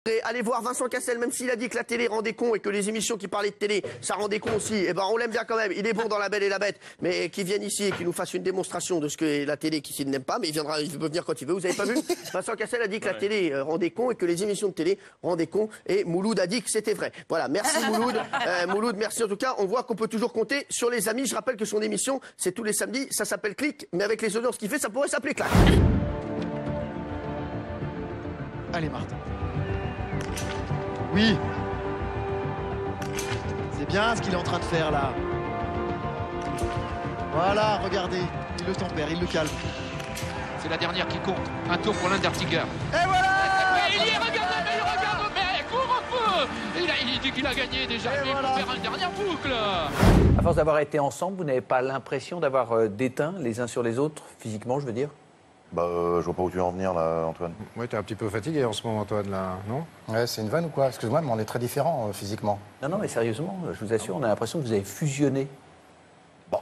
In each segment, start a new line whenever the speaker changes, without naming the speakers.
Et allez voir Vincent Cassel, même s'il a dit que la télé rendait con et que les émissions qui parlaient de télé, ça rendait con aussi, eh ben on l'aime bien quand même, il est bon dans La Belle et la Bête, mais qu'il vienne ici et qu'il nous fasse une démonstration de ce que la télé qui s'il n'aime pas, mais il peut venir quand il veut, vous avez pas vu? Vincent Cassel a dit que la télé rendait con et que les émissions de télé rendaient con, et Mouloud a dit que c'était vrai. Voilà, merci Mouloud. Mouloud, merci en tout cas, on voit qu'on peut toujours compter sur les amis. Je rappelle que son émission, c'est tous les samedis, ça s'appelle Clic, mais avec les audiences qu'il fait, ça pourrait s'appeler Clac.
Allez Martin. Oui. C'est bien ce qu'il est en train de faire là. Voilà, regardez. Il le tempère, il le calme.
C'est la dernière qui compte. Un tour pour l'Undertiger.
Et voilà.
Il y est, regardez, mais il regarde, mais cours un peu. Il dit qu'il a gagné déjà.
Et
il
voilà.
faut faire une dernière boucle.
À force d'avoir été ensemble, vous n'avez pas l'impression d'avoir déteint les uns sur les autres, physiquement, je veux dire?
Bah, je vois pas où tu veux en venir, là, Antoine.
Ouais, t'es un petit peu fatigué en ce moment, Antoine, là, non?
Ouais, c'est une vanne ou quoi? Excuse-moi, mais on est très différents physiquement.
Non, non, mais sérieusement, je vous assure, on a l'impression que vous avez fusionné.
Bon,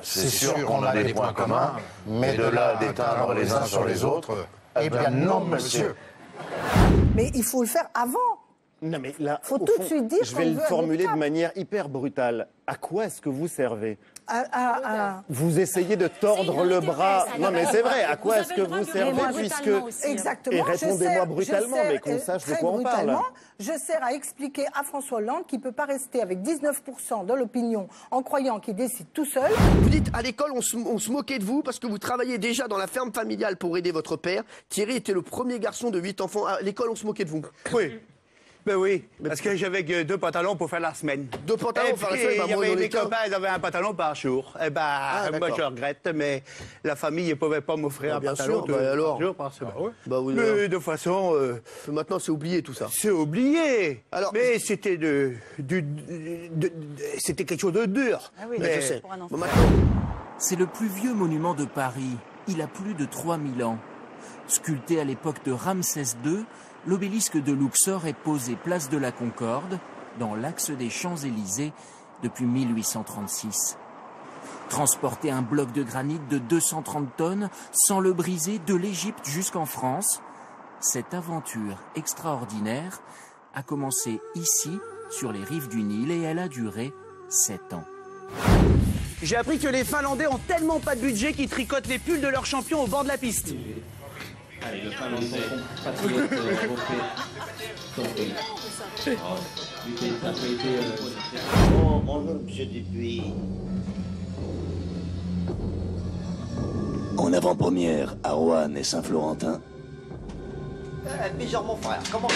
C'est sûr qu'on a des points communs, mais de là à d'éteindre les uns sur les autres,
eh bien non, monsieur.
Mais il faut le faire avant.
Non mais là,
Faut
au
tout de
fond,
suite dire
je
qu'on
vais le
veut un
formuler
cap.
de manière hyper brutale. À quoi est-ce que vous servez?
À-
Vous essayez de tordre le bras. Non mais c'est vrai, à quoi est-ce que vous servez puisque...
Exactement.
Et
je
répondez-moi
sers-
brutalement,
je sers,
mais qu'on sache de
très
quoi on parle.
brutalement, je sers à expliquer à François Hollande qu'il ne peut pas rester avec 19% de l'opinion en croyant qu'il décide tout seul.
Vous dites, à l'école, on se moquait de vous parce que vous travailliez déjà dans la ferme familiale pour aider votre père. Thierry était le premier garçon de 8 enfants. À l'école, on se moquait de vous.
Oui. Ben oui, parce que j'avais que 2 pantalons pour faire la semaine.
2 pantalons
Et
pour faire la
puis,
semaine, bah,
il y
moi,
avait
j'en ai
mes
qu'un.
copains, ils avaient un pantalon par jour. Eh ben, moi,
d'accord.
je regrette, mais la famille ne pouvait pas m'offrir
Bah,
un
bien
pantalon
sûr, bah, alors.
par jour. Parce que,
Bah, oui,
mais
alors.
de toute façon,
Maintenant, c'est oublié tout ça.
c'est oublié.
Alors-
mais c'était c'était quelque chose de dur.
Ah oui,
Mais
Mais-
je sais.
pour un enfant.
Bon, maintenant,
C'est le plus vieux monument de Paris. Il a plus de 3000 ans. Sculpté à l'époque de Ramsès II, l'obélisque de Luxor est posé place de la Concorde, dans l'axe des Champs-Élysées, depuis 1836. Transporter un bloc de granit de 230 tonnes, sans le briser, de l'Égypte jusqu'en France, cette aventure extraordinaire a commencé ici, sur les rives du Nil, et elle a duré 7 ans.
J'ai appris que les Finlandais ont tellement pas de budget qu'ils tricotent les pulls de leurs champions au bord de la piste.
En avant-première à Roanne et Saint-Florentin,
Bijor, mon frère, comment...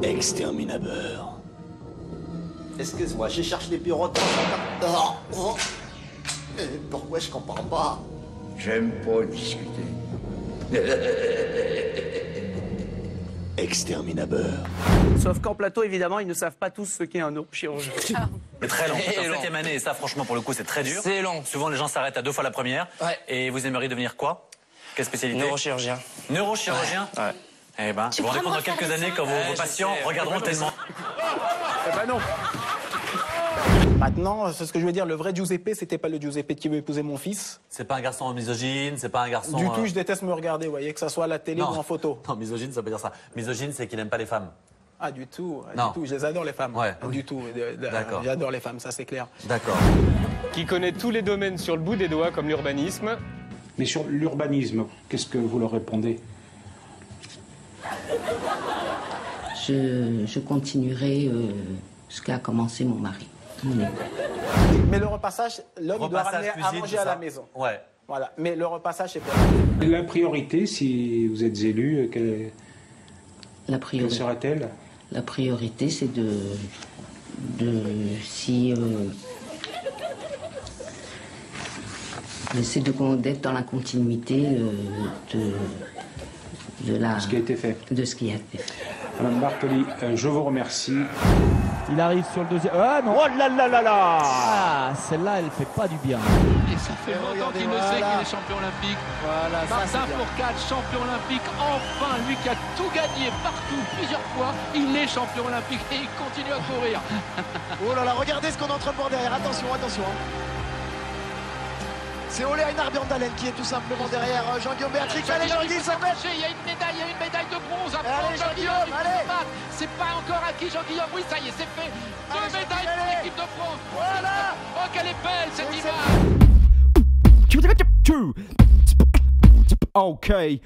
Exterminateur.
Excuse-moi, je cherche les bureaux de... Pourquoi je comprends pas?
J'aime pas discuter. Exterminateur.
Sauf qu'en plateau, évidemment, ils ne savent pas tous ce qu'est un neurochirurgien.
C'est très long. C'est en 7e année, et ça, franchement, pour le coup, c'est très dur.
C'est long.
Souvent, les gens s'arrêtent à 2 fois la première.
Ouais.
Et vous aimeriez devenir quoi? Quelle spécialité?
Neurochirurgien.
Neurochirurgien?
Ouais.
Eh ben, vous vous rendez compte dans quelques années quand vos patients regarderont tellement.
Eh ben non.
Maintenant, c'est ce que je veux dire, le vrai Giuseppe, c'était pas le Giuseppe qui veut épouser mon fils.
C'est pas un garçon misogyne, c'est pas un garçon.
Du tout, je déteste me regarder, vous voyez, que ça soit à la télé
Non.
ou en photo.
Non, misogyne, ça veut pas dire ça. Misogyne, c'est qu'il aime pas les femmes.
Ah, du tout,
Non.
du tout. Je les adore, les femmes.
Ouais.
Du tout.
D'accord.
J'adore les femmes, ça c'est clair.
D'accord.
Qui connaît tous les domaines sur le bout des doigts, comme l'urbanisme.
Mais sur l'urbanisme, qu'est-ce que vous leur répondez?
Je continuerai ce qu'a commencé mon mari. Mon époux.
Mais le repassage, l'homme il doit
Repassage,
ramener à
cuisine,
manger
tout
à la
ça.
maison.
Ouais.
Voilà. Mais le repassage, c'est pas...
La priorité, si vous êtes élu, quelle sera-t-elle?
La priorité, c'est d'être dans la continuité de
Ce qui a été fait.
De ce qui a été fait.
Madame Bartoli, je vous remercie.
Il arrive sur le deuxième. Ah non! Oh là là là là! Ah, celle-là, elle fait pas du bien.
Et ça fait longtemps qu'il ne sait qu'il est champion olympique.
Voilà,
Martin Fourcade, champion olympique, enfin, lui qui a tout gagné partout, plusieurs fois, il est champion olympique et il continue à courir.
Oh là là, regardez ce qu'on est en train de voir derrière. Attention, attention. C'est Ole Einar Bjørndalen qui est tout simplement derrière Jean-Guillaume Béatrix. Allez Jean-Guillaume, ça fait.
Il y a une médaille de bronze à prendre.
Allez Jean-Guillaume, allez.
C'est pas encore acquis Jean-Guillaume. Oui, ça y est, c'est fait. Deux médailles pour l'équipe de France.
Voilà.
Oh, qu'elle est belle cette image.
Okay.